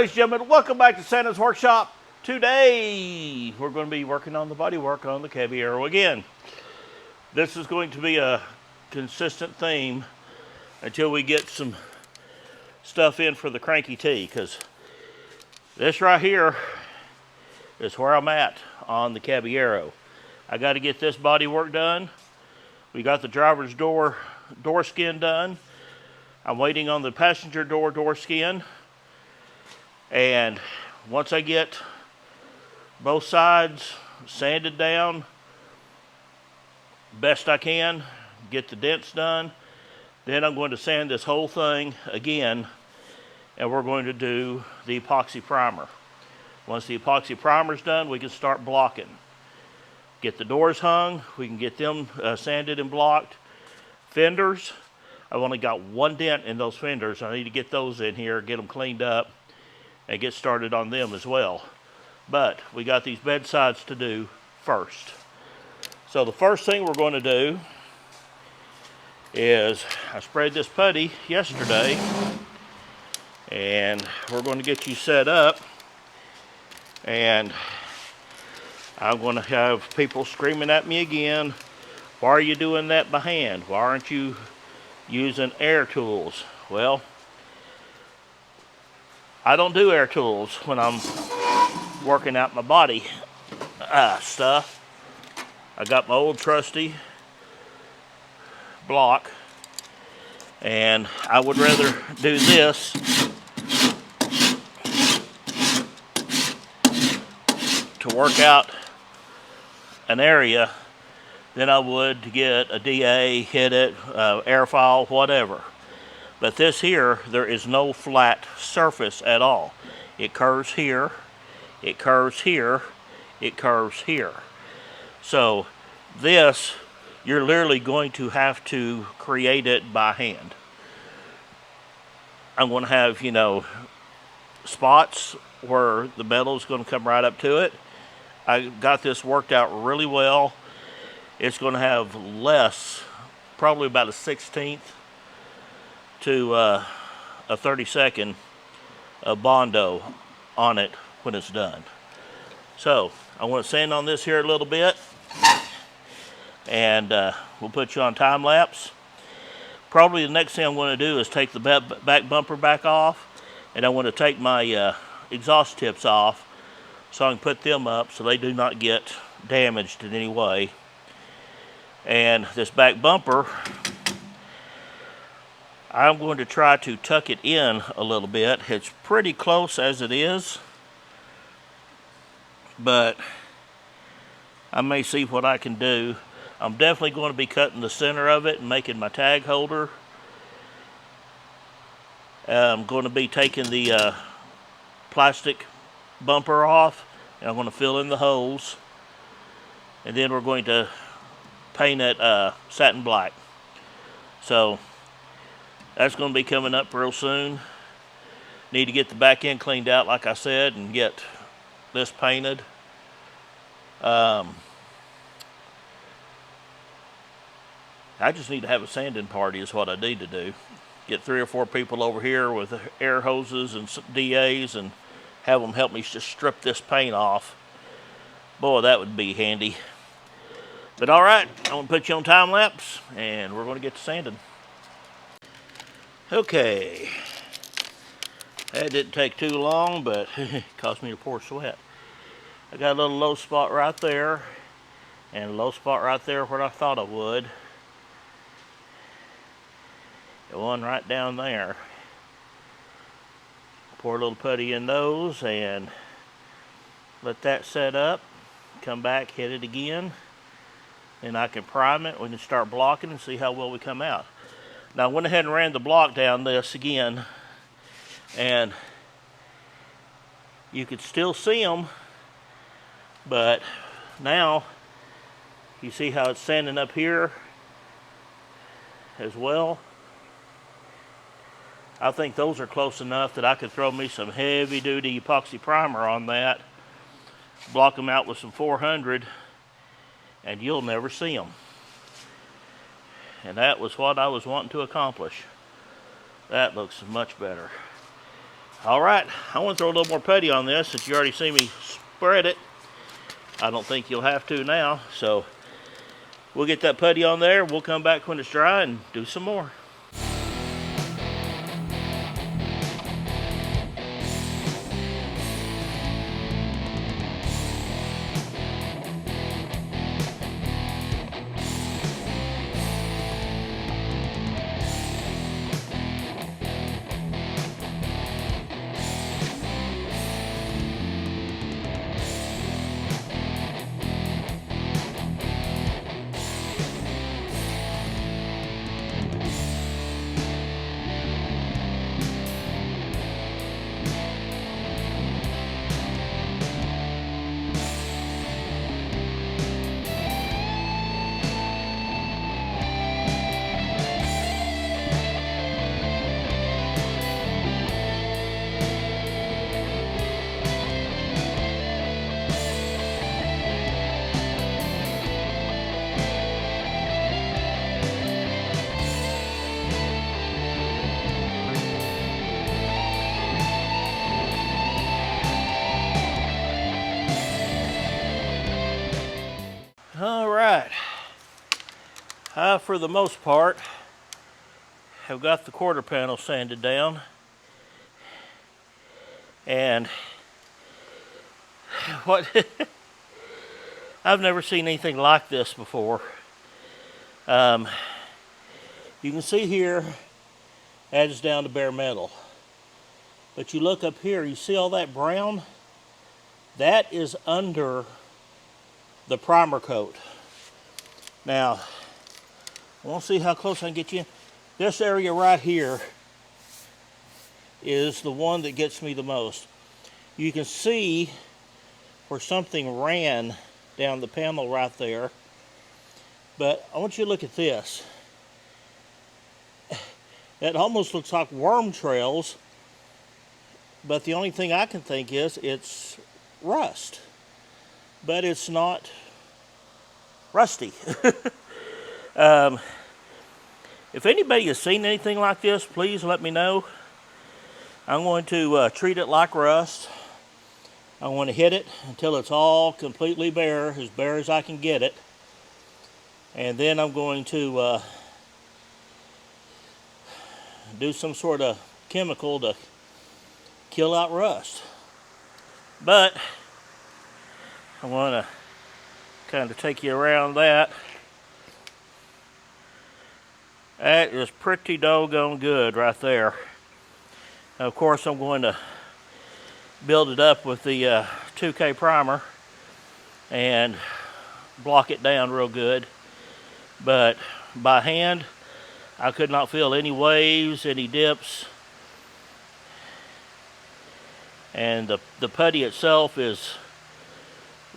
ladies and gentlemen, welcome back to Santa's Workshop. Today, we're going to be working on the bodywork on the Caballero again. This is going to be a consistent theme until we get some stuff in for the cranky T, because this right here is where I'm at on the Caballero. I got to get this bodywork done. We got the driver's door skin done. I'm waiting on the passenger door skin. And once I get both sides sanded down best I can, get the dents done, then I'm going to sand this whole thing again, and we're going to do the epoxy primer. Once the epoxy primer's done, we can start blocking. Get the doors hung, we can get them sanded and blocked. Fenders, I've only got one dent in those fenders. I need to get those in here, get them cleaned up, and get started on them as well. But we got these bedsides to do first. So the first thing we're going to do is, I sprayed this putty yesterday, and we're going to get you set up, and I'm going to have people screaming at me again, why are you doing that by hand? Why aren't you using air tools? Well, I don't do air tools when I'm working out my body stuff. I got my old trusty block, and I would rather do this to work out an area than I would to get a DA, hit it, airfoil, whatever. But this here, there is no flat surface at all. It curves here, it curves here, it curves here. So this, you're literally going to have to create it by hand. I'm going to have, spots where the metal is going to come right up to it. I got this worked out really well. It's going to have less, probably about a 1/16 to a 32nd of Bondo on it when it's done. So I want to sand on this here a little bit, and we'll put you on time lapse. Probably the next thing I'm going to do is take the back bumper back off, and I want to take my exhaust tips off so I can put them up so they do not get damaged in any way. And this back bumper, I'm going to try to tuck it in a little bit. It's pretty close as it is, but I may see what I can do. I'm definitely going to be cutting the center of it and making my tag holder. I'm going to be taking the plastic bumper off, and I'm going to fill in the holes, and then we're going to paint it satin black. So that's going to be coming up real soon. Need to get the back end cleaned out, like I said, and get this painted. I just need to have a sanding party is what I need to do. Get 3 or 4 people over here with air hoses and DAs and have them help me just strip this paint off. Boy, that would be handy. But all right, I'm going to put you on time lapse, and we're going to get to sanding. Okay, that didn't take too long, but it caused me to pour sweat. I got a little low spot right there, and a low spot right there where I thought I would. The one right down there. Pour a little putty in those and let that set up. Come back, hit it again, and I can prime it. We can start blocking and see how well we come out. Now I went ahead and ran the block down this again, and you could still see them, but now you see how it's sanding up here as well. I think those are close enough that I could throw me some heavy duty epoxy primer on that, block them out with some 400, and you'll never see them. And that was what I was wanting to accomplish. That looks much better. All right, I want to throw a little more putty on this since you already see me spread it. I don't think you'll have to now, so we'll get that putty on there. We'll come back when it's dry and do some more. All right, for the most part, have got the quarter panel sanded down, and what I've never seen anything like this before. You can see here, that is down to bare metal, but you look up here, you see all that brown? That is under the primer coat. Now, I want to see how close I can get you in. This area right here is the one that gets me the most. You can see where something ran down the panel right there, but I want you to look at this. It almost looks like worm trails, but the only thing I can think is it's rust. But it's not rusty. If anybody has seen anything like this, please let me know. I'm going to treat it like rust. I want to hit it until it's all completely bare as I can get it. And then I'm going to do some sort of chemical to kill out rust. But I want to kind of take you around that. That is pretty doggone good right there. Now, of course, I'm going to build it up with the 2K primer and block it down real good. But by hand, I could not feel any waves, any dips. And the putty itself is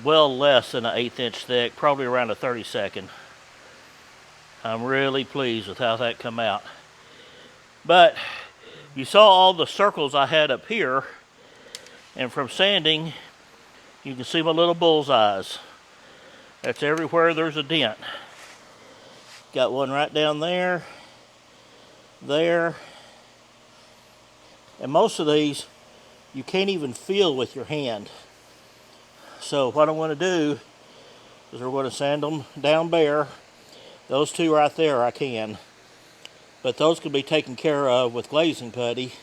well less than an 1/8 inch thick, probably around a 32nd. I'm really pleased with how that come out. But you saw all the circles I had up here, and from sanding, you can see my little bullseyes. That's everywhere there's a dent. Got one right down there, there, and most of these you can't even feel with your hand. So what I'm going to do is we're going to sand them down bare. Those two right there I can. But those can be taken care of with glazing putty.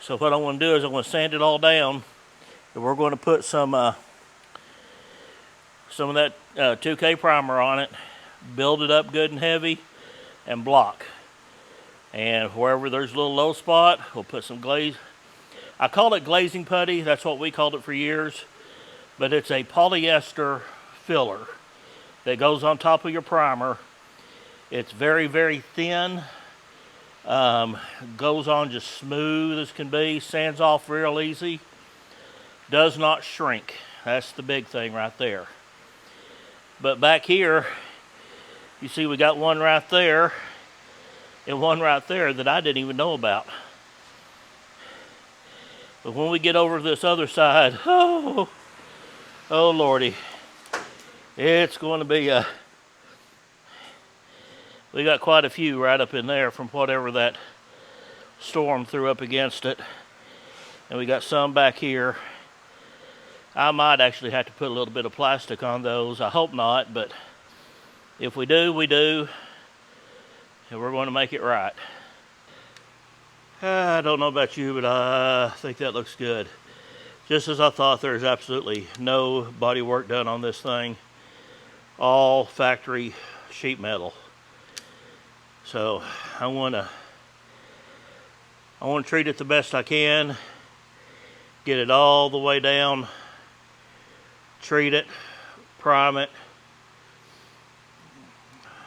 So what I want to do is I'm going to sand it all down. And we're going to put some of that 2K primer on it. Build it up good and heavy. And block. And wherever there's a little low spot, we'll put some glaze. I call it glazing putty. That's what we called it for years. But it's a polyester filler that goes on top of your primer. It's very, very thin. Goes on just smooth as can be. Sands off real easy. Does not shrink. That's the big thing right there. But back here, you see we got one right there and one right there that I didn't even know about. But when we get over to this other side, oh Lordy, it's going to be We got quite a few right up in there from whatever that storm threw up against it. And we got some back here. I might actually have to put a little bit of plastic on those. I hope not, but if we do, we do. And we're going to make it right. I don't know about you, but I think that looks good. Just as I thought, there's absolutely no body work done on this thing. All factory sheet metal. So I want to treat it the best I can. Get it all the way down. Treat it. Prime it.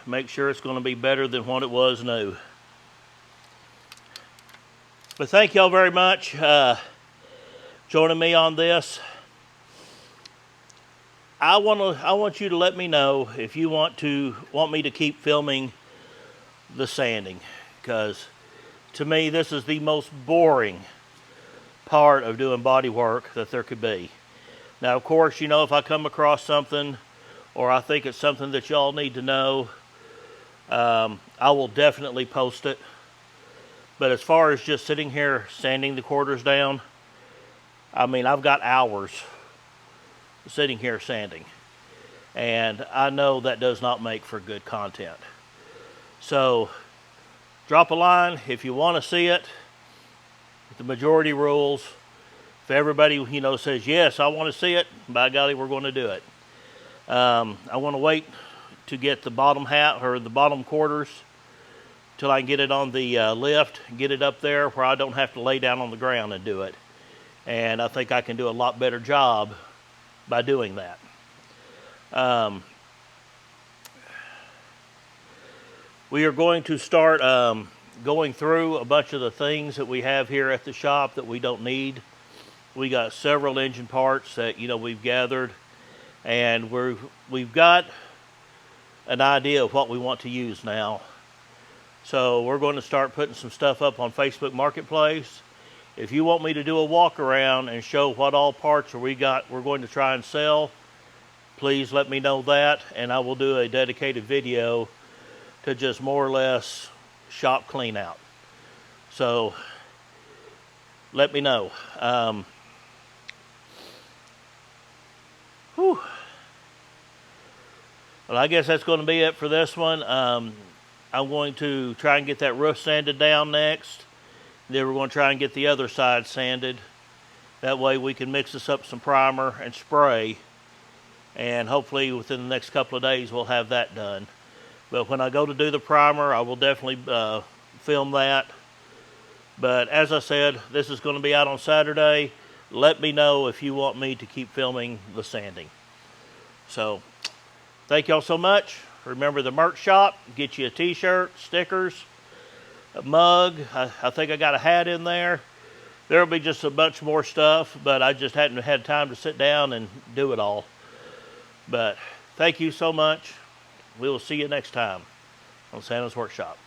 Make sure it's going to be better than what it was new. But thank y'all very much joining me on this. I want you to let me know if you want me to keep filming the sanding, because to me this is the most boring part of doing body work that there could be. Now, of course, you know, if I come across something or I think it's something that y'all need to know, I will definitely post it. But as far as just sitting here sanding the quarters down, I mean, I've got hours sitting here sanding, and I know that does not make for good content. So drop a line if you want to see it. The majority rules. If everybody, you know, says yes, I want to see it, by golly, we're going to do it. I want to wait to get the bottom half or the bottom quarters till I can get it on the lift, get it up there where I don't have to lay down on the ground and do it. And I think I can do a lot better job by doing that. We are going to start going through a bunch of the things that we have here at the shop that we don't need. We got several engine parts that, you know, we've gathered, and we've got an idea of what we want to use now. So we're going to start putting some stuff up on Facebook Marketplace. If you want me to do a walk around and show what all parts we're going to try and sell, please let me know that, and I will do a dedicated video to just more or less shop clean out. So let me know. Well, I guess that's going to be it for this one. I'm going to try and get that roof sanded down next. Then we're going to try and get the other side sanded. That way we can mix this up some primer and spray, and hopefully within the next couple of days we'll have that done. But when I go to do the primer, I will definitely film that. But as I said, this is going to be out on Saturday. Let me know if you want me to keep filming the sanding. So thank y'all so much. Remember the merch shop. Get you a t-shirt, stickers, a mug. I think I got a hat in there. There'll be just a bunch more stuff, but I just hadn't had time to sit down and do it all. But thank you so much. We will see you next time on Santa's Workshop.